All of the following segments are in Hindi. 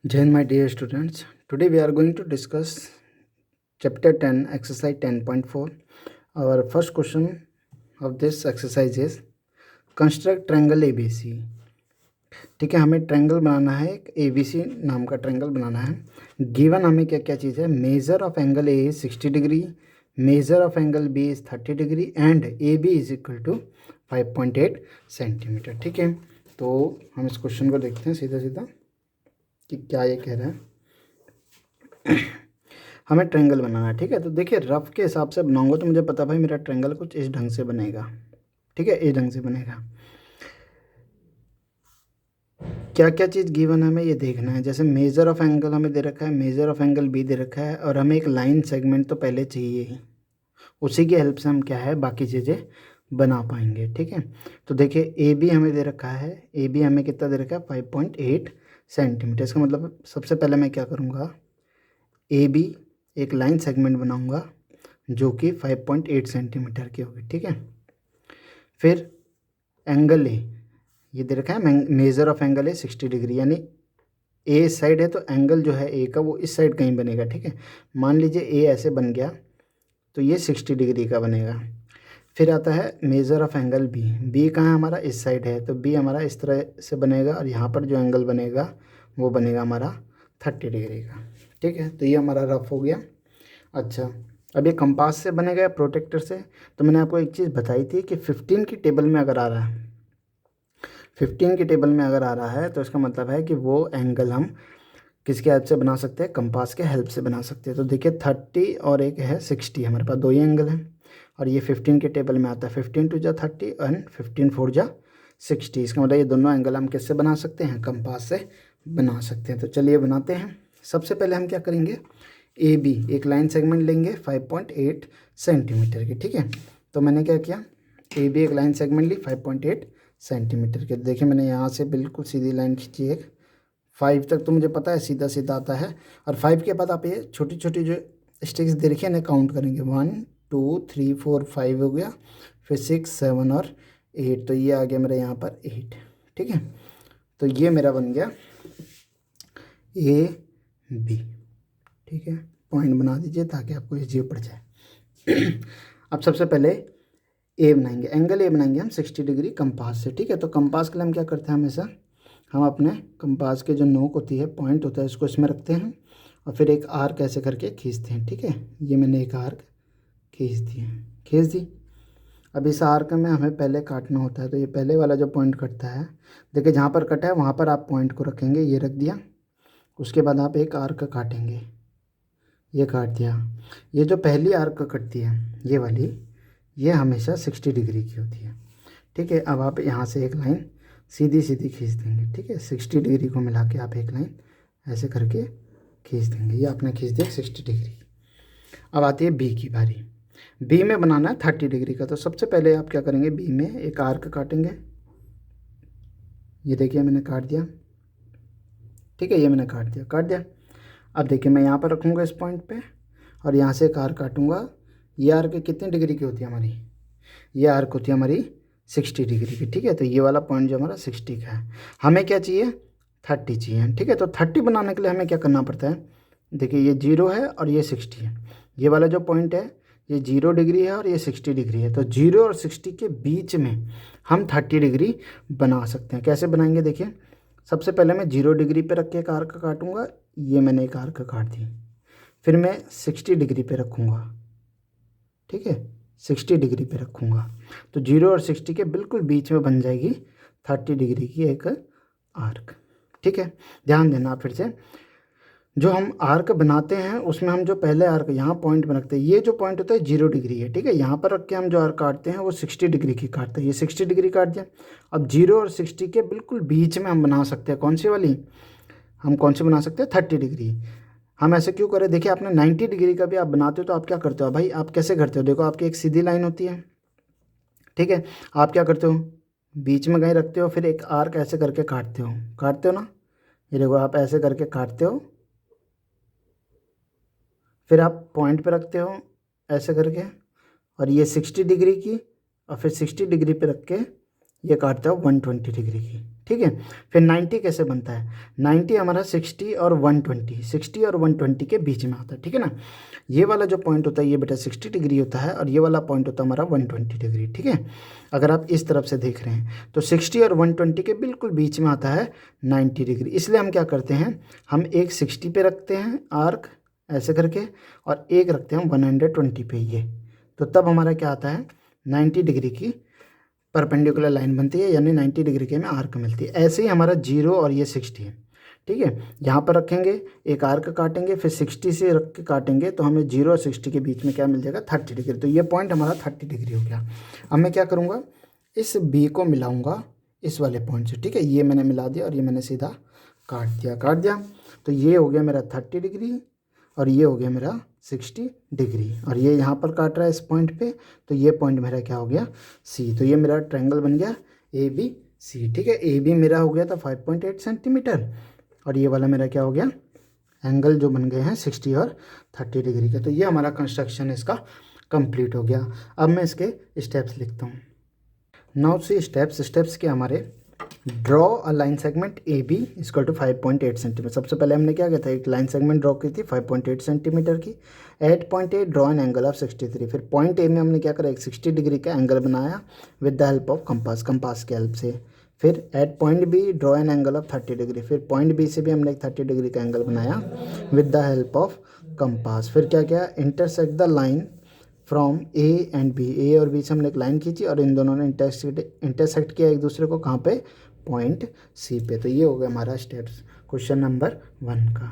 Jain, my dear students, today we are going to discuss chapter 10, exercise 10.4. Our first question of this exercise is construct triangle ABC. ठीक है, हमें ट्रायंगल बनाना है, एक ABC नाम का ट्रायंगल बनाना है। गिवन हमें क्या क्या चीज़ है, measure of angle A is 60 degree, measure of angle B is 30 degree and AB is equal to 5.8 centimetre. ठीक है, तो हम इस क्वेश्चन को देखते हैं सीधा सीधा कि क्या ये कह रहा है। हमें ट्रायंगल बनाना है। ठीक है, तो देखिए रफ के हिसाब से बनाऊंगा तो मुझे पता भाई मेरा ट्रायंगल कुछ इस ढंग से बनेगा। ठीक है, इस ढंग से बनेगा। क्या क्या चीज़ गिवन है हमें ये देखना है। जैसे मेजर ऑफ एंगल हमें दे रखा है, मेजर ऑफ एंगल बी दे रखा है, और हमें एक लाइन सेगमेंट तो पहले चाहिए ही, उसी की हेल्प से हम क्या है बाकी चीज़ें बना पाएंगे। ठीक है, तो देखिए ए बी हमें दे रखा है, ए बी हमें कितना दे रखा है 5.8 सेंटीमीटर। इसका मतलब सबसे पहले मैं क्या करूँगा, ए बी एक लाइन सेगमेंट बनाऊंगा जो कि 5.8 सेंटीमीटर की होगी। ठीक है, फिर एंगल ए ये दे रखा है, measure of angle A 60 degree, यानी ए साइड है तो एंगल जो है ए का वो इस साइड कहीं बनेगा। ठीक है, मान लीजिए ए ऐसे बन गया तो ये 60 डिग्री का बनेगा। फिर आता है measure of angle B, B कहाँ है हमारा इस साइड है, तो बी हमारा इस तरह से बनेगा और यहाँ पर जो एंगल बनेगा वो बनेगा हमारा 30 डिग्री का। ठीक है, तो ये हमारा रफ हो गया। अच्छा, अब ये कंपास से बनेगा या प्रोटेक्टर से, तो मैंने आपको एक चीज़ बताई थी कि 15 की टेबल में अगर आ रहा है, 15 की टेबल में अगर आ रहा है तो इसका मतलब है कि वो एंगल हम किसके हेल्प से बना सकते हैं, कंपास के हेल्प से बना सकते हैं। तो देखिए 30 और एक है 60, हमारे पास दो ही एंगल हैं और ये 15 के टेबल में आता है। 15 टू जा 30 एंड 15 फोर जा 60। इसका मतलब ये दोनों एंगल हम किससे बना सकते हैं, कंपास से बना सकते हैं। तो चलिए बनाते हैं। सबसे पहले हम क्या करेंगे, ए बी एक लाइन सेगमेंट लेंगे 5.8 सेंटीमीटर की। ठीक है, तो मैंने क्या किया, ए बी एक लाइन सेगमेंट ली 5.8 सेंटीमीटर के। देखिए मैंने यहाँ से बिल्कुल सीधी लाइन खींची एक, 5 तक तो मुझे पता है सीधा सीधा आता है, और 5 के बाद आप ये छोटी छोटी जो स्टिक्स दे रखी है ना काउंट करेंगे, 1 2 3 4 5 हो गया, फिर 6 7 और 8, तो ये आ गया मेरा यहाँ पर 8। ठीक है, तो ये मेरा बन गया ए बी। ठीक है, पॉइंट बना दीजिए ताकि आपको ये पड़ जाए। अब सबसे पहले ए बनाएंगे, एंगल ए बनाएंगे हम 60 डिग्री कंपास से। ठीक है, तो कंपास के लिए हम क्या करते हैं, हमेशा हम अपने कंपास के जो नोक होती है, पॉइंट होता है, उसको इसमें रखते हैं और फिर एक आर्क ऐसे करके खींचते हैं। ठीक है, ये मैंने एक आर्क खींच दी। अब इस आर्क में हमें पहले काटना होता है, तो ये पहले वाला जो पॉइंट कटता है, देखिए जहाँ पर कटा है वहाँ पर आप पॉइंट को रखेंगे, ये रख दिया। उसके बाद आप एक आर्क काटेंगे, ये काट दिया। ये जो पहली आर्क कटती है ये वाली, ये हमेशा 60 डिग्री की होती है। ठीक है, अब आप यहाँ से एक लाइन सीधी सीधी खींच देंगे। ठीक है, 60 डिग्री को मिला के आप एक लाइन ऐसे करके खींच देंगे, ये आपने खींच दिया 60 डिग्री। अब आती है बी की बारी, बी में बनाना है 30 डिग्री का। तो सबसे पहले आप क्या करेंगे, बी में एक आर्क काटेंगे, ये देखिए मैंने काट दिया। ठीक है, ये मैंने काट दिया। अब देखिए मैं यहाँ पर रखूँगा इस पॉइंट पे और यहाँ से एक आर्क काटूँगा। ये आर्क कितनी डिग्री की होती है हमारी, ये आर्क होती है हमारी 60 डिग्री की। ठीक है, तो ये वाला पॉइंट जो हमारा 60 का है, हमें क्या चाहिए 30 चाहिए। ठीक है, तो 30 बनाने के लिए हमें क्या करना पड़ता है, देखिए ये 0 है और ये 60 है, ये वाला जो पॉइंट है ये 0 डिग्री है और ये 60 डिग्री है, तो 0 और 60 के बीच में हम 30 डिग्री बना सकते हैं। कैसे बनाएंगे, देखिए सबसे पहले मैं 0 डिग्री पे रख के एक आर्क काटूंगा, ये मैंने एक आर्क काट दी। फिर मैं 60 डिग्री पे रखूँगा। ठीक है, 60 डिग्री पे रखूँगा, तो 0 और 60 के बिल्कुल बीच में बन जाएगी 30 डिग्री की एक आर्क। ठीक है, ध्यान देना फिर से, जो हम आर्क बनाते हैं उसमें हम जो पहले आर्क यहाँ पॉइंट में रखते हैं, ये जो पॉइंट होता है 0 डिग्री है। ठीक है, यहाँ पर रख के हम जो आर्क काटते हैं वो 60 डिग्री की काटते हैं, ये 60 डिग्री काट दिया। अब 0 और 60 के बिल्कुल बीच में हम बना सकते हैं कौन सी वाली, हम कौन सी बना सकते हैं 30 डिग्री। हम ऐसे क्यों करें, देखिए आपने 90 डिग्री का भी आप बनाते हो तो आप क्या करते हो भाई, आप कैसे करते हो, देखो आपकी एक सीधी लाइन होती है। ठीक है, आप क्या करते हो, बीच में कहीं रखते हो, फिर एक आर्क ऐसे करके काटते हो ना, ये देखो आप ऐसे करके काटते हो, फिर आप पॉइंट पे रखते हो ऐसे करके, और ये 60 डिग्री की, और फिर 60 डिग्री पे रख के ये काटते हो 120 डिग्री की। ठीक है। फिर 90 कैसे बनता है, 90 हमारा 60 और 120, 60 और 120 के बीच में आता है, ठीक है ना। ये वाला जो पॉइंट होता है ये बेटा 60 डिग्री होता है और ये वाला पॉइंट होता है हमारा 120 डिग्री, ठीक है। अगर आप इस तरफ से देख रहे हैं तो 60 और 120 के बिल्कुल बीच में आता है 90 डिग्री। इसलिए हम क्या करते हैं, हम एक 60 पे रखते हैं आर्क ऐसे करके और एक रखते हैं 120 पे ये, तो तब हमारा क्या आता है 90 डिग्री की परपेंडिकुलर लाइन बनती है, यानी 90 डिग्री की हमें आर्क मिलती है। ऐसे ही हमारा 0 और ये 60 है, ठीक है। यहाँ पर रखेंगे एक आर्क काटेंगे, फिर 60 से रख के काटेंगे तो हमें 0 और 60 के बीच में क्या मिल जाएगा 30 डिग्री। तो ये पॉइंट हमारा 30 डिग्री हो गया। अब मैं क्या करूँगा, इस बी को मिलाऊँगा इस वाले पॉइंट से, ठीक है। ये मैंने मिला दिया और ये मैंने सीधा काट दिया। तो ये हो गया मेरा 30 डिग्री और ये हो गया मेरा 60 डिग्री, और ये यहाँ पर काट रहा है इस पॉइंट पे, तो ये पॉइंट मेरा क्या हो गया सी। तो ये मेरा ट्रायंगल बन गया ए बी सी, ठीक है। ए बी मेरा हो गया था 5.8 सेंटीमीटर और ये वाला मेरा क्या हो गया, एंगल जो बन गए हैं 60 और 30 डिग्री के। तो ये हमारा कंस्ट्रक्शन इसका कंप्लीट हो गया। अब मैं इसके स्टेप्स लिखता हूँ। नाउ सी स्टेप्स के हमारे, draw a line segment A B equal to 5.8 centimetre. सबसे पहले हमने क्या किया था, एक लाइन सेगमेंट ड्रॉ की थी 5.8 सेंटीमीटर की। At point A draw an angle of 63। फिर पॉइंट ए में हमने क्या करा, एक 60 डिग्री का एंगल बनाया with the help of compass के हेल्प से। फिर at point B draw an angle of 30 degree. फिर पॉइंट बी से भी हमने एक 30 डिग्री का एंगल बनाया with the help of compass. फिर क्या किया, intersect the line from A and B. A और बी से हमने एक लाइन खींची और इन दोनों ने इंटरसेक्ट किया एक दूसरे को, कहाँ पे, पॉइंट सी पे। तो ये हो गया हमारा स्टेप्स क्वेश्चन नंबर 1 का।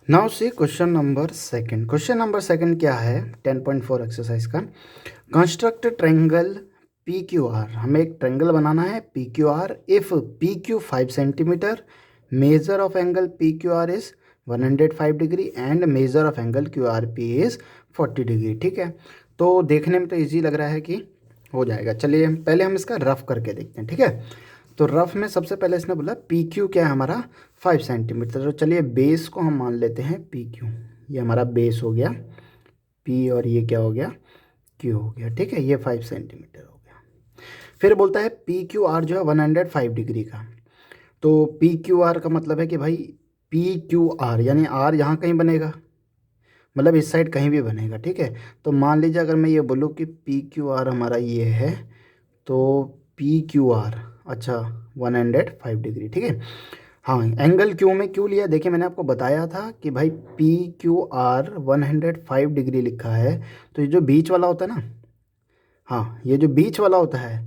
Now see question number 2। Question number 2 क्या है, 10.4 एक्सरसाइज का। Construct triangle P Q R. हमें एक ट्रायंगल बनाना है P Q R. If P Q 5 centimetre, major of angle P Q R is 105 degree and major of angle Q R P is 40 degree, ठीक है। तो देखने में तो ईजी लग रहा है कि हो जाएगा। चलिए पहले हम इसका रफ करके देखते हैं, ठीक है। तो रफ में सबसे पहले इसने बोला पी क्यू क्या है हमारा 5 सेंटीमीटर। तो चलिए बेस को हम मान लेते हैं पी क्यू, ये हमारा बेस हो गया पी और ये क्या हो गया क्यू हो गया, ठीक है। ये 5 सेंटीमीटर हो गया। फिर बोलता है पी क्यू आर जो है 105 डिग्री का। तो पी क्यू आर का मतलब है कि भाई पी क्यू आर यानी आर यहाँ कहीं बनेगा, मतलब इस साइड कहीं भी बनेगा, ठीक है। तो मान लीजिए अगर मैं ये बोलूँ कि पी क्यू आर हमारा ये है, तो पी क्यू आर अच्छा 105 डिग्री, ठीक है। हाँ, एंगल क्यू में क्यों लिया, देखिए मैंने आपको बताया था कि भाई पी क्यू आर 105 डिग्री लिखा है, तो ये जो बीच वाला होता है ना, हाँ ये जो बीच वाला होता है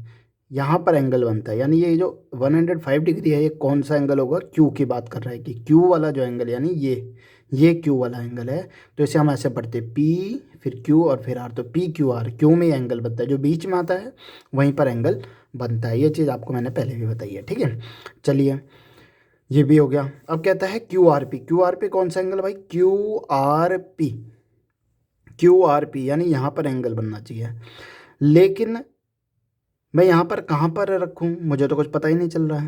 यहाँ पर एंगल बनता है, यानी ये जो 105 डिग्री है ये कौन सा एंगल होगा, क्यू की बात कर रहा है कि क्यू वाला जो एंगल यानी ये क्यू वाला एंगल है। तो इसे हम ऐसे पढ़ते पी फिर क्यू और फिर आर, तो पी क्यू आर, क्यू में एंगल बनता है, जो बीच में आता है वहीं पर एंगल बनता है। ये चीज़ आपको मैंने पहले भी बताई है, ठीक है। चलिए ये भी हो गया। अब कहता है Q R P. Q R P कौन सा एंगल भाई, क्यू आर पी यानी यहाँ पर एंगल बनना चाहिए। लेकिन मैं यहाँ पर कहाँ पर रखूँ, मुझे तो कुछ पता ही नहीं चल रहा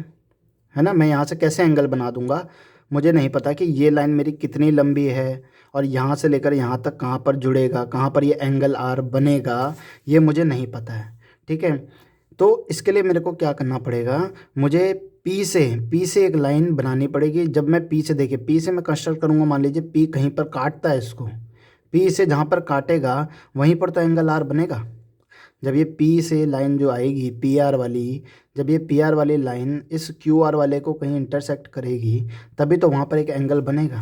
है ना। मैं यहाँ से कैसे एंगल बना दूँगा, मुझे नहीं पता कि ये लाइन मेरी कितनी लंबी है और यहाँ से लेकर यहाँ तक कहाँ पर जुड़ेगा, कहाँ पर ये एंगल आर बनेगा, ये मुझे नहीं पता है, ठीक है। तो इसके लिए मेरे को क्या करना पड़ेगा, मुझे पी से एक लाइन बनानी पड़ेगी। जब मैं पी से, देखिए पी से मैं कंस्ट्रक्ट करूँगा, मान लीजिए पी कहीं पर काटता है इसको, पी से जहाँ पर काटेगा वहीं पर तो एंगल आर बनेगा। जब ये पी से लाइन जो आएगी पी आर वाली, जब ये पी आर वाली लाइन इस क्यू आर वाले को कहीं इंटरसेक्ट करेगी तभी तो वहाँ पर एक एंगल बनेगा।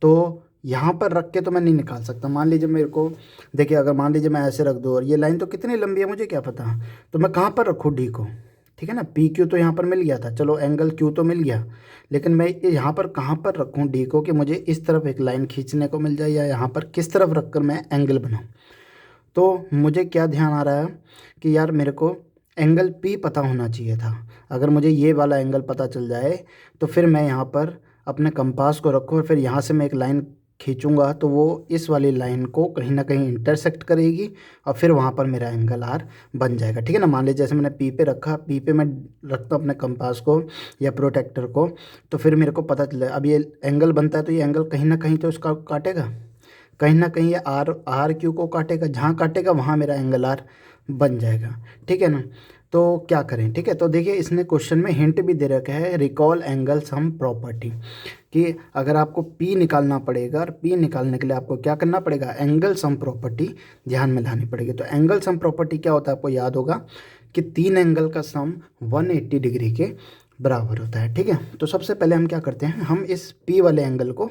तो यहाँ पर रख के तो मैं नहीं निकाल सकता। मान लीजिए मेरे को, देखिए अगर मान लीजिए मैं ऐसे रख दूँ और ये लाइन तो कितनी लंबी है मुझे क्या पता, तो मैं कहाँ पर रखूँ डी को, ठीक है ना। पी क्यू तो यहाँ पर मिल गया था, चलो एंगल क्यू तो मिल गया, लेकिन मैं यहाँ पर कहाँ पर रखूँ डी को कि मुझे इस तरफ एक लाइन खींचने को मिल जाए, या यहाँ पर किस तरफ रख कर मैं एंगल बनाऊँ। तो मुझे क्या ध्यान आ रहा है कि यार मेरे को एंगल पी पता होना चाहिए था। अगर मुझे ये वाला एंगल पता चल जाए तो फिर मैं यहाँ पर अपने कंपास को रखूँ और फिर यहाँ से मैं एक लाइन खींचूँगा तो वो इस वाली लाइन को कहीं ना कहीं इंटरसेक्ट करेगी और फिर वहाँ पर मेरा एंगल आर बन जाएगा, ठीक है ना। मान लीजिए जैसे मैंने पी पे रखा, पी पे मैं रखता हूँ अपने कंपास को या प्रोटेक्टर को, तो फिर मेरे को पता चले अब ये एंगल बनता है तो ये एंगल कहीं ना कहीं तो इसका काटेगा, कहीं ना कहीं ये आर क्यू को काटेगा, जहाँ काटेगा वहाँ मेरा एंगल आर बन जाएगा, ठीक है ना। तो क्या करें, ठीक है। तो देखिए इसने क्वेश्चन में हिंट भी दे रखा है, रिकॉल एंगल सम प्रॉपर्टी, कि अगर आपको P निकालना पड़ेगा और P निकालने के लिए आपको क्या करना पड़ेगा, एंगल सम प्रॉपर्टी ध्यान में लानी पड़ेगी। तो एंगल सम प्रॉपर्टी क्या होता है, आपको याद होगा कि 3 एंगल का सम 180 डिग्री के बराबर होता है, ठीक है। तो सबसे पहले हम क्या करते हैं, हम इस P वाले एंगल को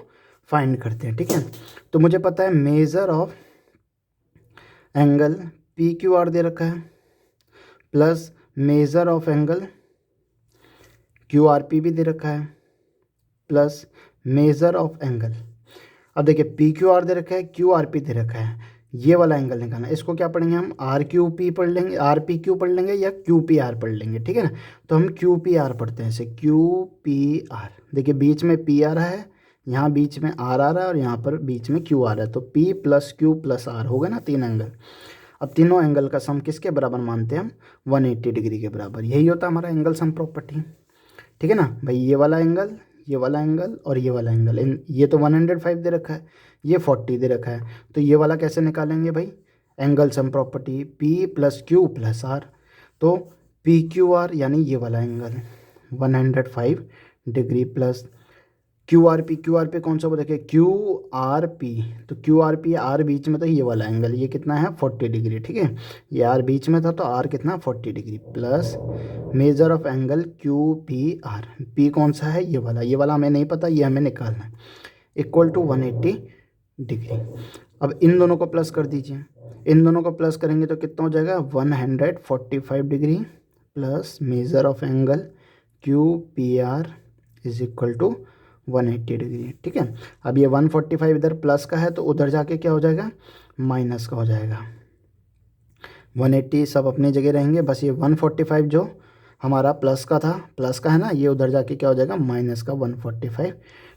फाइंड करते हैं, ठीक है। तो मुझे पता है मेजर ऑफ एंगल PQR दे रखा है, plus measure of angle QRP भी दे रखा है, प्लस मेजर ऑफ एंगल। अब देखिए PQR दे रखा है, QRP दे रखा है, ये वाला एंगल निकालना है। इसको क्या पढ़ेंगे हम, RQP पढ़ लेंगे, RPQ पढ़ लेंगे या QPR पढ़ लेंगे, ठीक है ना। तो हम QPR पढ़ते हैं, इसे QPR। देखिए बीच में P आ रहा है, यहाँ बीच में R आ रहा है और यहाँ पर बीच में Q आ रहा है, तो P plus Q plus R होगा ना 3 एंगल। अब तीनों एंगल का सम किसके बराबर मानते हैं हम, 180 डिग्री के बराबर। यही होता है हमारा एंगल सम प्रॉपर्टी, ठीक है ना भाई। ये वाला एंगल, ये वाला एंगल और ये वाला एंगल, ये तो 105 दे रखा है, ये 40 दे रखा है, तो ये वाला कैसे निकालेंगे भाई, angle sum property P plus Q plus R। तो PQR यानी ये वाला एंगल 105 डिग्री प्लस QRP कौन सा वो देखिए QRP, तो QRP R बीच में, तो ये वाला एंगल ये कितना है 40 डिग्री, ठीक है। ये R बीच में था तो R कितना 40 degree, plus measure of angle QPR, P कौन सा है, ये वाला हमें नहीं पता, ये हमें निकालना है, इक्वल टू 180 डिग्री। अब इन दोनों को प्लस कर दीजिए, इन दोनों को प्लस करेंगे तो कितना हो जाएगा 145 degree plus measure of angle QPR is equal to 180 degree, ठीक है। अब ये 145 इधर प्लस का है तो उधर जाके क्या हो जाएगा, माइनस का हो जाएगा। 180 सब अपनी जगह रहेंगे, बस ये 145 जो हमारा प्लस का था, प्लस का है ना, ये उधर जाके क्या हो जाएगा माइनस का 145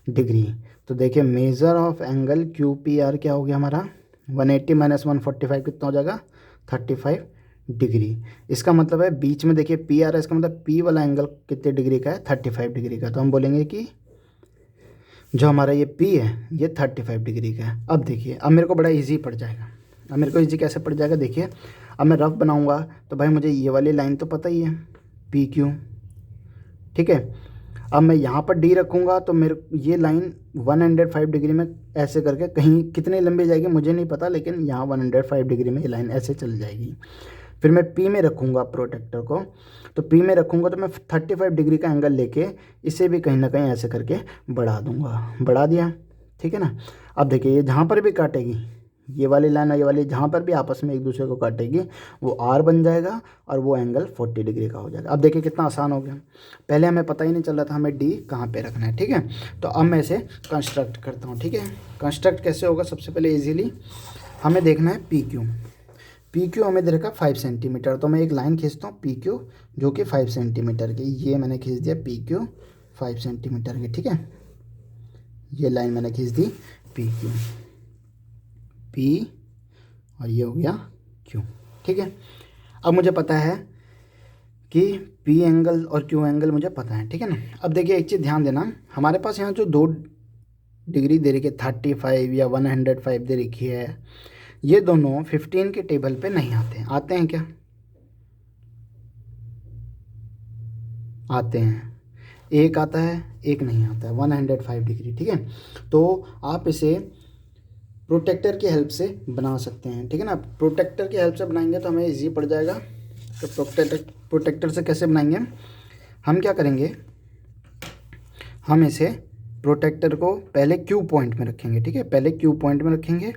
डिग्री। तो देखिए मेजर ऑफ एंगल QPR क्या हो गया हमारा, 180 माइनस 145 कितना हो जाएगा 35 डिग्री। इसका मतलब है बीच में देखिए P आ रहा है, इसका मतलब P वाला एंगल कितने डिग्री का है, 35 डिग्री का। तो हम बोलेंगे कि जो हमारा ये P है ये 35 डिग्री का है। अब देखिए अब मेरे को बड़ा इजी पड़ जाएगा, अब मेरे को इजी कैसे पड़ जाएगा, देखिए अब मैं रफ बनाऊंगा तो भाई मुझे ये वाली लाइन तो पता ही है PQ, ठीक है। अब मैं यहाँ पर D रखूँगा तो मेरे ये लाइन 105 डिग्री में ऐसे करके कहीं कितनी लंबी जाएगी मुझे नहीं पता, लेकिन यहाँ 105 डिग्री में ये लाइन ऐसे चल जाएगी। फिर मैं P में रखूँगा प्रोटेक्टर को, तो P में रखूँगा तो मैं 35 डिग्री का एंगल लेके इसे भी कहीं ना कहीं ऐसे करके बढ़ा दूँगा, बढ़ा दिया, ठीक है ना। अब देखिए ये जहाँ पर भी काटेगी, ये वाली लाइन और ये वाली जहाँ पर भी आपस में एक दूसरे को काटेगी वो R बन जाएगा और वो एंगल 40 डिग्री का हो जाएगा। अब देखिए कितना आसान हो गया, पहले हमें पता ही नहीं चल रहा था हमें D कहाँ पे रखना है, ठीक है। तो अब मैं इसे कंस्ट्रक्ट करता हूँ, ठीक है। कंस्ट्रक्ट कैसे होगा, सबसे पहले इजीली हमें देखना है PQ हमें दे रखा 5 सेंटीमीटर, तो मैं एक लाइन खींचता हूँ PQ जो कि 5 सेंटीमीटर की, ये मैंने खींच दिया PQ 5 सेंटीमीटर की, ठीक है। ये लाइन मैंने खींच दी PQ, P और ये हो गया Q, ठीक है। अब मुझे पता है कि P एंगल और Q एंगल मुझे पता है, ठीक है ना। अब देखिए एक चीज़ ध्यान देना, हमारे पास यहाँ जो 2 डिग्री दे रखी है 35 या 105 दे रखी है, ये दोनों 15 के टेबल पे नहीं आते हैं, आते हैं क्या, आते हैं, एक आता है एक नहीं आता है 105 डिग्री, ठीक है। तो आप इसे प्रोटेक्टर की हेल्प से बना सकते हैं, ठीक है ना। प्रोटेक्टर की हेल्प से बनाएंगे तो हमें इजी पड़ जाएगा। तो प्रोटेक्टर से कैसे बनाएंगे, हम क्या करेंगे, हम इसे प्रोटेक्टर को पहले Q पॉइंट में रखेंगे, ठीक है, पहले Q पॉइंट में रखेंगे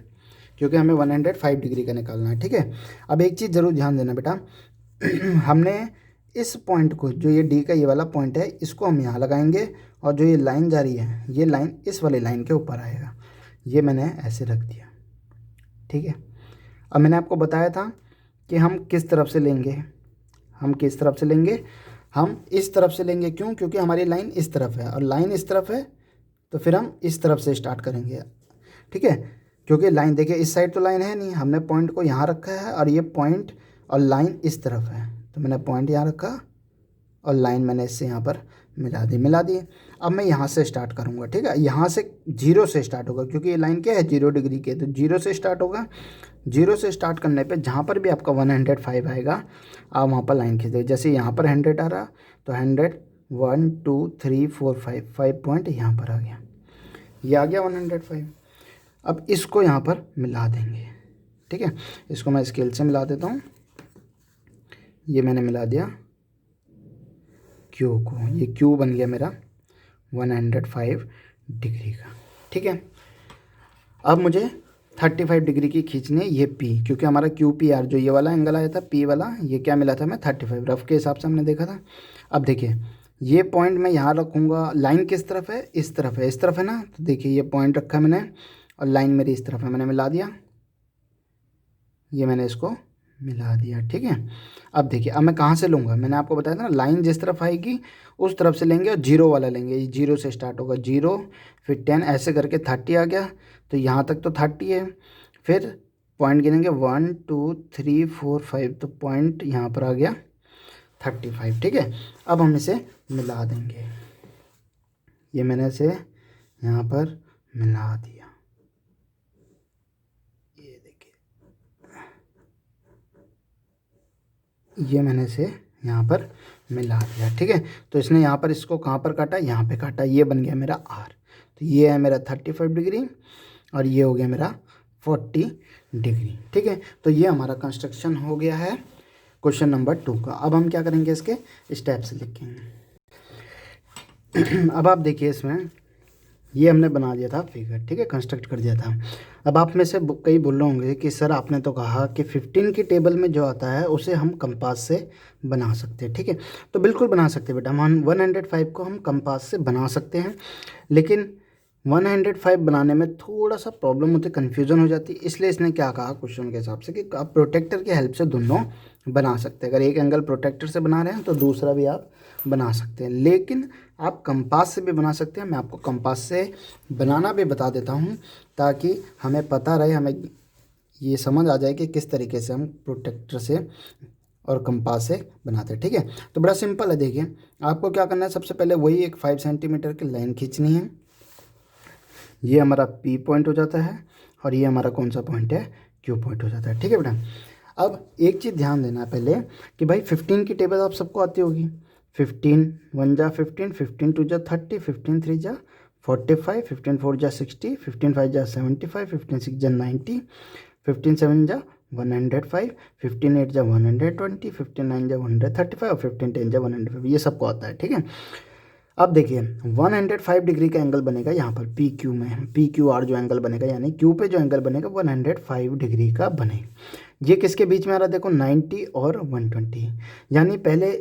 क्योंकि हमें 105 डिग्री का निकालना है, ठीक है। अब एक चीज़ ज़रूर ध्यान देना बेटा, हमने इस पॉइंट को, जो ये D का ये वाला पॉइंट है, इसको हम यहाँ लगाएंगे और जो ये लाइन जा रही है ये लाइन इस वाली लाइन के ऊपर आएगा, ये मैंने ऐसे रख दिया, ठीक है। अब मैंने आपको बताया था कि हम किस तरफ से लेंगे, हम किस तरफ से लेंगे, हम इस तरफ से लेंगे, क्यों, क्योंकि हमारी लाइन इस तरफ है और लाइन इस तरफ है, तो फिर हम इस तरफ से स्टार्ट करेंगे, ठीक है। क्योंकि लाइन देखिए इस साइड तो लाइन है नहीं, हमने पॉइंट को यहाँ रखा है और ये पॉइंट और लाइन इस तरफ है, तो मैंने पॉइंट यहाँ रखा और लाइन मैंने इससे यहाँ पर मिला दिए। अब मैं यहाँ से स्टार्ट करूँगा, ठीक है। यहाँ से 0 से स्टार्ट होगा क्योंकि ये लाइन क्या है 0 डिग्री की है, तो 0 से स्टार्ट होगा। 0 से स्टार्ट करने पे जहाँ पर भी आपका 105 आएगा आप वहाँ पर लाइन खींच दो। जैसे यहाँ पर 100 आ रहा तो 100 1 2 3 4 5 पॉइंट यहाँ पर आ गया, ये आ गया 105। अब इसको यहाँ पर मिला देंगे, ठीक है। इसको मैं स्केल से मिला देता हूँ, ये मैंने मिला दिया क्यू को, ये क्यू बन गया मेरा 105 डिग्री का, ठीक है। अब मुझे 35 डिग्री की खींचनी है, ये पी, क्योंकि हमारा क्यू पी आर जो ये वाला एंगल आया था पी वाला, ये क्या मिला था मैं 35 रफ के हिसाब से हमने देखा था। अब देखिए ये पॉइंट मैं यहाँ रखूँगा, लाइन किस तरफ है, इस तरफ है, इस तरफ है ना, तो देखिए ये पॉइंट रखा मैंने और लाइन मेरी इस तरफ है, मैंने मिला दिया, ये मैंने इसको मिला दिया, ठीक है। अब देखिए अब मैं कहाँ से लूँगा, मैंने आपको बताया था ना लाइन जिस तरफ आएगी उस तरफ से लेंगे और 0 वाला लेंगे, ये 0 से स्टार्ट होगा, 0 फिर 10 ऐसे करके 30 आ गया, तो यहाँ तक तो 30 है। फिर पॉइंट गिनेंगे 1 2 3 4 5, तो पॉइंट यहाँ पर आ गया 35, ठीक है। अब हम इसे मिला देंगे, ये मैंने इसे यहाँ पर मिला दिया, ये देखिए ये मैंने इसे यहाँ पर मिला दिया, ठीक है। तो इसने यहाँ पर इसको कहाँ पर काटा, यहाँ पे काटा, ये बन गया मेरा आर। तो ये है मेरा 35 डिग्री और ये हो गया मेरा 40 डिग्री, ठीक है। तो ये हमारा कंस्ट्रक्शन हो गया है क्वेश्चन नंबर 2 का। अब हम क्या करेंगे, इसके स्टेप्स लिखेंगे। अब आप देखिए इसमें ये हमने बना दिया था फिगर, ठीक है, कंस्ट्रक्ट कर दिया था। अब आप में से कई बोल रहे होंगे कि सर आपने तो कहा कि 15 की टेबल में जो आता है उसे हम कंपास से बना सकते हैं, ठीक है। तो बिल्कुल बना सकते हैं बेटा, हम 105 को हम कंपास से बना सकते हैं, लेकिन 105 बनाने में थोड़ा सा प्रॉब्लम होती है, कन्फ्यूज़न हो जाती है। इसलिए इसने क्या कहा क्वेश्चन के हिसाब से कि आप प्रोटेक्टर की हेल्प से दोनों बना सकते हैं। अगर एक एंगल प्रोटेक्टर से बना रहे हैं तो दूसरा भी आप बना सकते हैं, लेकिन आप कंपास से भी बना सकते हैं। मैं आपको कंपास से बनाना भी बता देता हूँ ताकि हमें पता रहे, हमें ये समझ आ जाए कि किस तरीके से हम प्रोटेक्टर से और कंपास से बनाते हैं, ठीक है। तो बड़ा सिंपल है, देखिए आपको क्या करना है, सबसे पहले वही एक 5 सेंटीमीटर की लाइन खींचनी है, ये हमारा पी पॉइंट हो जाता है और ये हमारा कौन सा पॉइंट है, क्यू पॉइंट हो जाता है, ठीक है बेटा। अब एक चीज़ ध्यान देना है पहले कि भाई 15 की टेबल आप सबको आती होगी, 15 1 जा 15, 15 2 जा 30, 15 3 जा 45, 15 4 जा 60, 15 5 जा 75, 15 6 जा 90, 15 7 जा 105, 15 8 जा 120, 15 9 जा 135 और 15 10 जा 105, ये सबको आता है, ठीक है। अब देखिए 105 डिग्री का एंगल बनेगा यहाँ पर पी क्यू में, पी क्यू आर जो एंगल बनेगा, यानी क्यू पे जो एंगल बनेगा 105 डिग्री का बनेगा। ये किसके बीच में आ रहा है, देखो 90 और 120, यानी पहले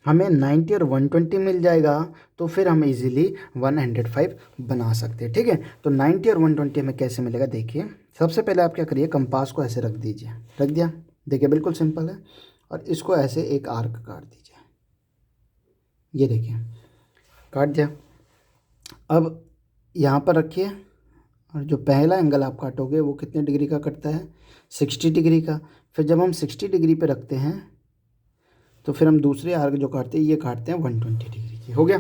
हमें 90 और 120 मिल जाएगा तो फिर हम इजीली 105 बना सकते हैं, ठीक है। तो 90 और 120 हमें कैसे मिलेगा, देखिए सबसे पहले आप क्या करिए, कंपास को ऐसे रख दीजिए, रख दिया, देखिए बिल्कुल सिंपल है, और इसको ऐसे एक आर्क काट दीजिए, ये देखिए काट दिया। अब यहाँ पर रखिए और जो पहला एंगल आप काटोगे वो कितने डिग्री का कटता है, 60 डिग्री का। फिर जब हम 60 डिग्री पे रखते हैं तो फिर हम दूसरे आर्क जो काटते हैं ये काटते हैं 120 डिग्री की, हो गया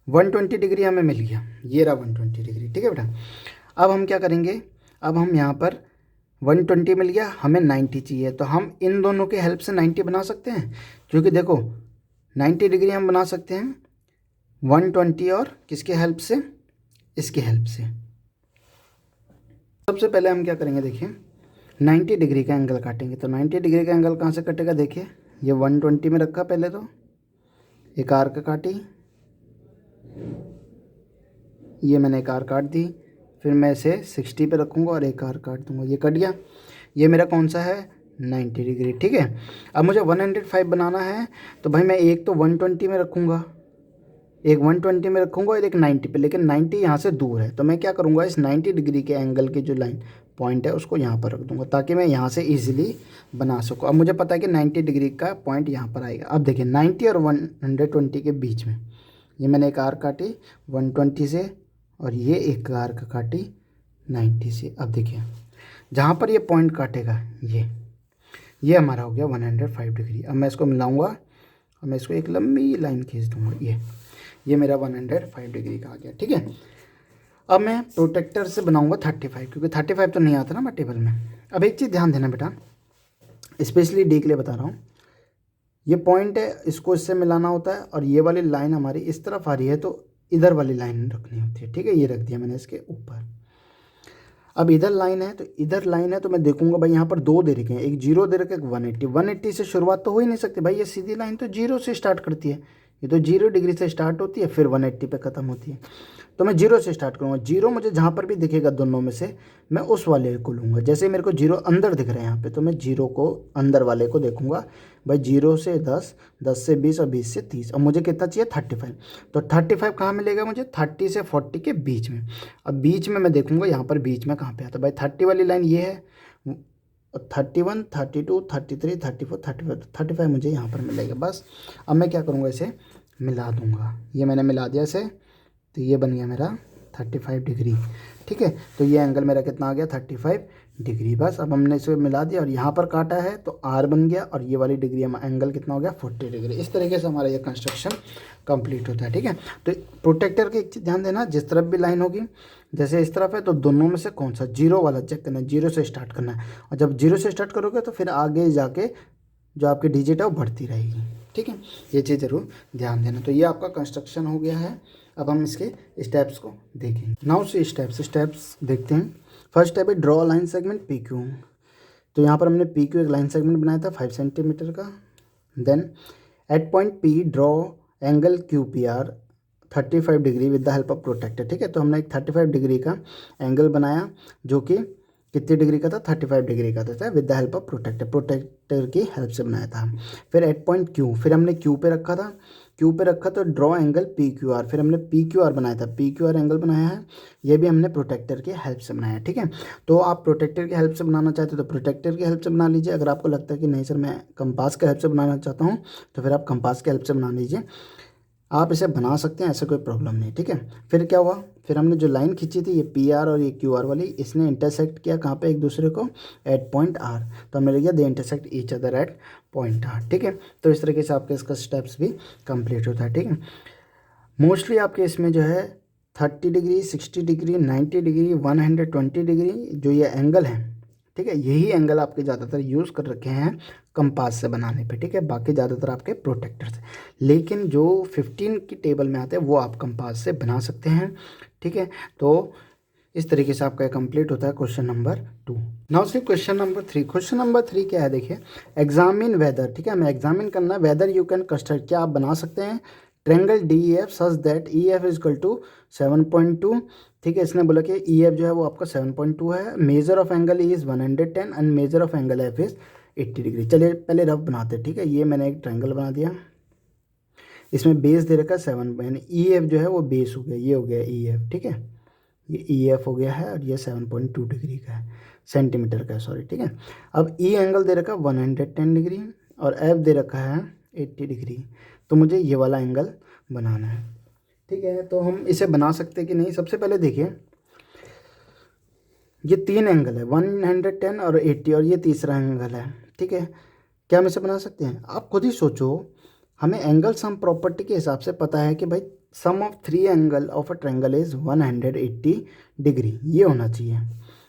120 डिग्री हमें मिल गया, ये रहा 120 डिग्री, ठीक है बेटा। अब हम क्या करेंगे, अब हम यहाँ पर 120 मिल गया, हमें 90 चाहिए, तो हम इन दोनों के हेल्प से 90 बना सकते हैं, क्योंकि देखो 90 डिग्री हम बना सकते हैं 120 और किसके हेल्प से, इसके हेल्प से। सबसे पहले हम क्या करेंगे, देखिए 90 डिग्री का एंगल काटेंगे, तो 90 डिग्री का एंगल कहाँ से कटेगा, देखिए ये 120 में रखा, पहले तो एक आर्क काटी, ये मैंने एक आर्क काट दी, फिर मैं इसे 60 पे रखूँगा और एक आर्क काट दूँगा, ये कट गया, ये मेरा कौन सा है 90 डिग्री, ठीक है। अब मुझे 105 बनाना है, तो भाई मैं एक तो 120 में रखूँगा, एक 120 में रखूँगा और एक 90 पे, लेकिन 90 यहाँ से दूर है, तो मैं क्या करूँगा, इस 90 डिग्री के एंगल की जो लाइन पॉइंट है उसको यहाँ पर रख दूँगा ताकि मैं यहाँ से इजीली बना सकूँ। अब मुझे पता है कि 90 डिग्री का पॉइंट यहाँ पर आएगा। अब देखिए 90 और 120 के बीच में ये मैंने एक आर्क काटी 120 से और ये एक आर्क काटी 90 से। अब देखिए जहाँ पर ये पॉइंट काटेगा ये हमारा हो गया 105 डिग्री। अब मैं इसको मिलाऊँगा और मैं इसको एक लंबी लाइन खींच दूँगा, ये मेरा 105 डिग्री का आ गया, ठीक है। अब मैं प्रोटेक्टर से बनाऊंगा 35, क्योंकि 35 तो नहीं आता ना मैं टेबल में। अब एक चीज़ ध्यान देना बेटा, स्पेशली डी के लिए बता रहा हूँ, ये पॉइंट है, इसको इससे मिलाना होता है, और ये वाली लाइन हमारी इस तरफ आ रही है तो इधर वाली लाइन रखनी होती है, ठीक है। ये रख दिया मैंने इसके ऊपर। अब इधर लाइन है तो इधर लाइन है, तो मैं देखूंगा भाई यहाँ पर दो दे रखे हैं, एक जीरो दे रखे, एक 180। 180 से शुरुआत तो हो ही नहीं सकती भाई, ये सीधी लाइन तो जीरो से स्टार्ट करती है, ये तो 0 डिग्री से स्टार्ट होती है फिर 180 पे ख़त्म होती है। तो मैं जीरो से स्टार्ट करूँगा। जीरो मुझे जहाँ पर भी दिखेगा दोनों में से मैं उस वाले को लूँगा। जैसे मेरे को जीरो अंदर दिख रहा है यहाँ पे, तो मैं जीरो को अंदर वाले को देखूँगा भाई। 0 से 10, 10 से 20 और 20 से 30। अब मुझे कितना चाहिए 35। तो 35 कहाँ मिलेगा मुझे, 30 से 40 के बीच में। अब बीच में मैं देखूँगा यहाँ पर बीच में कहाँ पे आता है भाई, 30 वाली लाइन ये है, 31, 32, 33, 34, 35, 35 मुझे यहाँ पर मिलेगा बस। अब मैं क्या करूँगा, इसे मिला दूँगा। ये मैंने मिला दिया इसे, तो ये बन गया मेरा 35 डिग्री, ठीक है। तो ये एंगल मेरा कितना आ गया 35 डिग्री। बस अब हमने इसे मिला दिया और यहाँ पर काटा है तो आर बन गया, और ये वाली डिग्री एंगल कितना हो गया 40 डिग्री। इस तरीके से हमारा ये कंस्ट्रक्शन कंप्लीट होता है, ठीक है। तो प्रोटेक्टर की एक चीज़ ध्यान देना, जिस तरफ भी लाइन होगी, जैसे इस तरफ है तो दोनों में से कौन सा जीरो वाला चेक करना है, जीरो से स्टार्ट करना है। और जब जीरो से स्टार्ट करोगे तो फिर आगे जाके जो आपकी डिजिट है वो बढ़ती रहेगी, ठीक है। ये चीज़ ज़रूर ध्यान देना। तो ये आपका कंस्ट्रक्शन हो गया है। अब हम इसके स्टेप्स को देखेंगे। नाउ से स्टेप्स देखते हैं। फर्स्ट स्टेप है draw line segment P Q. तो यहाँ पर हमने पी क्यू एक लाइन सेगमेंट बनाया था 5 सेंटीमीटर का। Then at point P draw angle Q P R 35 degree with the help of protractor, ठीक है। तो हमने एक 35 डिग्री का एंगल बनाया जो कि कितने डिग्री का था, 35 डिग्री का था with the help of protractor की हेल्प से बनाया था। फिर एट पॉइंट क्यू, फिर हमने क्यू पे रखा था, क्यू पे रखा तो draw angle P Q R, फिर हमने पी क्यू आर बनाया था, पी क्यू आर एंगल बनाया है, ये भी हमने प्रोटेक्टर की हेल्प से बनाया है, ठीक है। तो आप प्रोटेक्टर की हेल्प से बनाना चाहते हो तो प्रोटेक्टर की हेल्प से बना लीजिए। अगर आपको लगता है कि नहीं सर मैं कंपास की हेल्प से बनाना चाहता हूँ तो फिर आप कंपास की हेल्प से बना लीजिए। आप इसे बना सकते हैं, ऐसे कोई प्रॉब्लम नहीं, ठीक है। फिर क्या हुआ, फिर हमने जो लाइन खींची थी ये पी आर और ये क्यू आर वाली, इसने इंटरसेक्ट किया कहाँ पे एक दूसरे को, एट पॉइंट आर। तो हमने लिखा they intersect each other at point R, ठीक है। तो इस तरीके से आपके इसका स्टेप्स भी कंप्लीट होता है, ठीक है। मोस्टली आपके इसमें जो है 30 डिग्री, 60 डिग्री, 90 डिग्री, 120 डिग्री जो ये एंगल है, ठीक है, यही एंगल आपके ज़्यादातर यूज़ कर रखे हैं कंपास से बनाने पे, ठीक है। बाकी ज़्यादातर आपके प्रोटेक्टर से, लेकिन जो 15 की टेबल में आते हैं वो आप कंपास से बना सकते हैं, ठीक है। तो इस तरीके से आपका कंप्लीट होता है question number 2। Now see question number 3। Question number 3 क्या है देखिए, एग्जामिन वेदर, ठीक है। हमें एग्जामिन करना है वेदर यू कैन कंस्ट्रक्ट, क्या आप बना सकते हैं triangle D E F such that E F is equal to 7.2, ठीक है। इसने बोला कि ई एफ जो है वो आपका 7.2 है, measure of angle is 110 and major of angle F is 80 degree. चलिए पहले रफ बनाते हैं, ठीक है। ये मैंने एक ट्रायंगल बना दिया, इसमें बेस दे रखा है 7, यानी ई एफ जो है वो बेस हो गया, ये हो गया ई एफ, ठीक है। ये ई एफ हो गया है और ये 7.2 डिग्री का है, सेंटीमीटर का है, सॉरी, ठीक है। अब ई एंगल दे रखा है 110 डिग्री और एफ दे रखा है 80 डिग्री। तो मुझे ये वाला एंगल बनाना है, ठीक है। तो हम इसे बना सकते हैं कि नहीं, सबसे पहले देखिए ये 3 एंगल है 110 और 80 और ये तीसरा एंगल है, ठीक है। क्या हम इसे बना सकते हैं, आप खुद ही सोचो। हमें एंगल सम प्रॉपर्टी के हिसाब से पता है कि भाई sum of 3 angle of a triangle is 180 degree, ये होना चाहिए।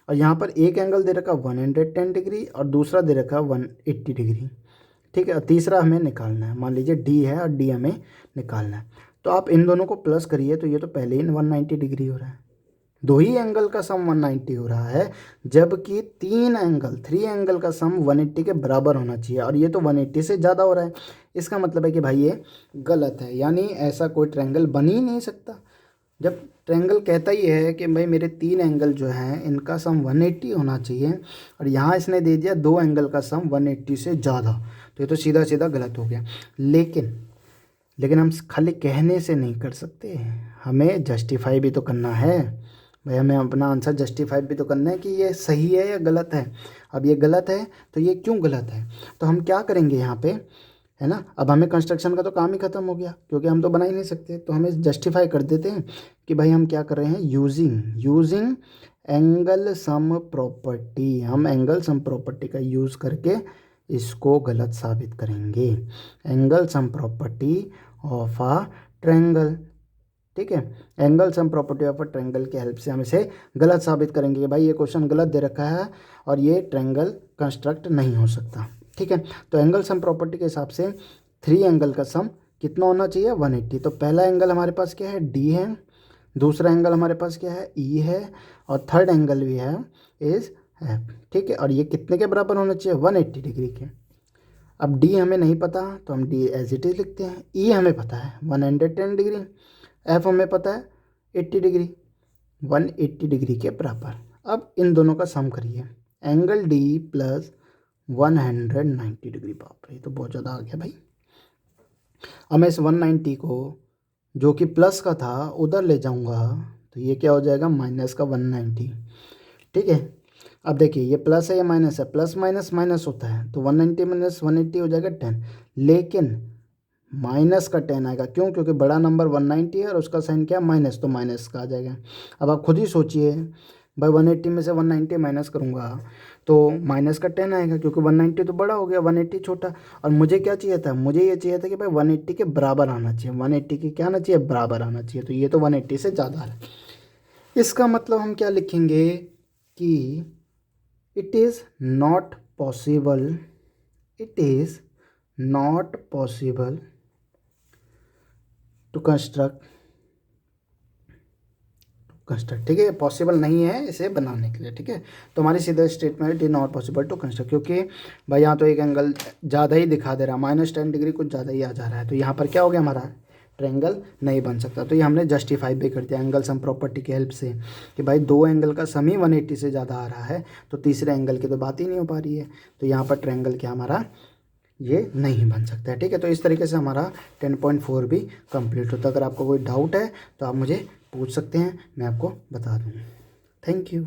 और यहाँ पर एक एंगल दे रखा 110 डिग्री और दूसरा दे रखा 180 डिग्री, ठीक है। और तीसरा हमें निकालना है, मान लीजिए डी है और डी हमें निकालना है। तो आप इन दोनों को प्लस करिए तो ये तो पहले ही 190 डिग्री हो रहा है, दो ही एंगल का सम 190 हो रहा है, जबकि 3 एंगल का सम 180 के बराबर होना चाहिए और ये तो 180 से ज़्यादा हो रहा है। इसका मतलब है कि भाई ये गलत है, यानी ऐसा कोई ट्रायंगल बन ही नहीं सकता। जब ट्रायंगल कहता ही है कि भाई मेरे 3 एंगल जो हैं इनका सम 180 होना चाहिए और यहाँ इसने दे दिया 2 एंगल का सम 180 से ज़्यादा, तो ये तो सीधा सीधा गलत हो गया। लेकिन हम खाली कहने से नहीं कर सकते, हमें जस्टिफाई भी तो करना है भाई, हमें अपना आंसर जस्टिफाई भी तो करना है कि ये सही है या गलत है। अब ये गलत है तो ये क्यों गलत है, तो हम क्या करेंगे यहाँ पे, है ना। अब हमें कंस्ट्रक्शन का तो काम ही ख़त्म हो गया क्योंकि हम तो बना ही नहीं सकते, तो हमें जस्टिफाई कर देते हैं कि भाई हम क्या कर रहे हैं, यूजिंग एंगल सम प्रॉपर्टी। हम एंगल सम प्रॉपर्टी का यूज़ करके इसको गलत साबित करेंगे। Angle sum property of a triangle, ठीक है। Angle sum property of a triangle के हेल्प से हम इसे गलत साबित करेंगे कि भाई ये क्वेश्चन गलत दे रखा है और ये ट्रायंगल कंस्ट्रक्ट नहीं हो सकता। ठीक है, तो एंगल सम प्रॉपर्टी के हिसाब से 3 एंगल का सम कितना होना चाहिए 180। तो पहला एंगल हमारे पास क्या है डी है, दूसरा एंगल हमारे पास क्या है ई है, और थर्ड एंगल भी है इज एफ। ठीक है, और ये कितने के बराबर होना चाहिए 180 डिग्री के। अब डी हमें नहीं पता तो हम डी एज इट इज लिखते हैं। ई हमें पता है 110 डिग्री, एफ हमें पता है 80 डिग्री, 180 डिग्री के बराबर। अब इन दोनों का सम करिए, एंगल डी प्लस 190 डिग्री। बाप रे, तो बहुत ज़्यादा आ गया भाई। अब मैं इस 190 को जो कि प्लस का था उधर ले जाऊंगा तो ये क्या हो जाएगा माइनस का 190। ठीक है, अब देखिए ये प्लस है ये माइनस है, प्लस माइनस माइनस होता है, तो 190 माइनस 180 हो जाएगा 10, लेकिन माइनस का 10 आएगा। क्यों? क्योंकि बड़ा नंबर 190 है और उसका साइन क्या माइनस, तो माइनस का आ जाएगा। अब आप खुद ही सोचिए भाई 180 में से 190 माइनस करूँगा तो माइनस का 10 आएगा, क्योंकि 190 तो बड़ा हो गया 180 छोटा। और मुझे क्या चाहिए था, मुझे ये चाहिए था कि भाई 180 के बराबर आना चाहिए, 180 के क्या आना चाहिए बराबर आना चाहिए, तो ये तो 180 से ज़्यादा है। इसका मतलब हम क्या लिखेंगे कि it is not possible, it is not possible to construct, ठीक है, पॉसिबल नहीं है इसे बनाने के लिए। ठीक है, तो हमारी सीधा statement it is not possible to construct, क्योंकि भाई यहाँ तो एक एंगल ज़्यादा ही दिखा दे रहा है, -10 डिग्री कुछ ज़्यादा ही आ जा रहा है, तो यहाँ पर क्या हो गया हमारा ट्रायंगल नहीं बन सकता। तो ये हमने जस्टिफाई भी कर दिया एंगल सम प्रॉपर्टी की हेल्प से कि भाई 2 एंगल का सम ही 180 से ज़्यादा आ रहा है, तो तीसरे एंगल की तो बात ही नहीं हो पा रही है, तो यहाँ पर ट्रायंगल क्या हमारा ये नहीं बन सकता है। ठीक है, तो इस तरीके से हमारा 10.4 भी कंप्लीट होता है। अगर आपको कोई डाउट है तो आप मुझे पूछ सकते हैं, मैं आपको बता दूँगा। Thank you.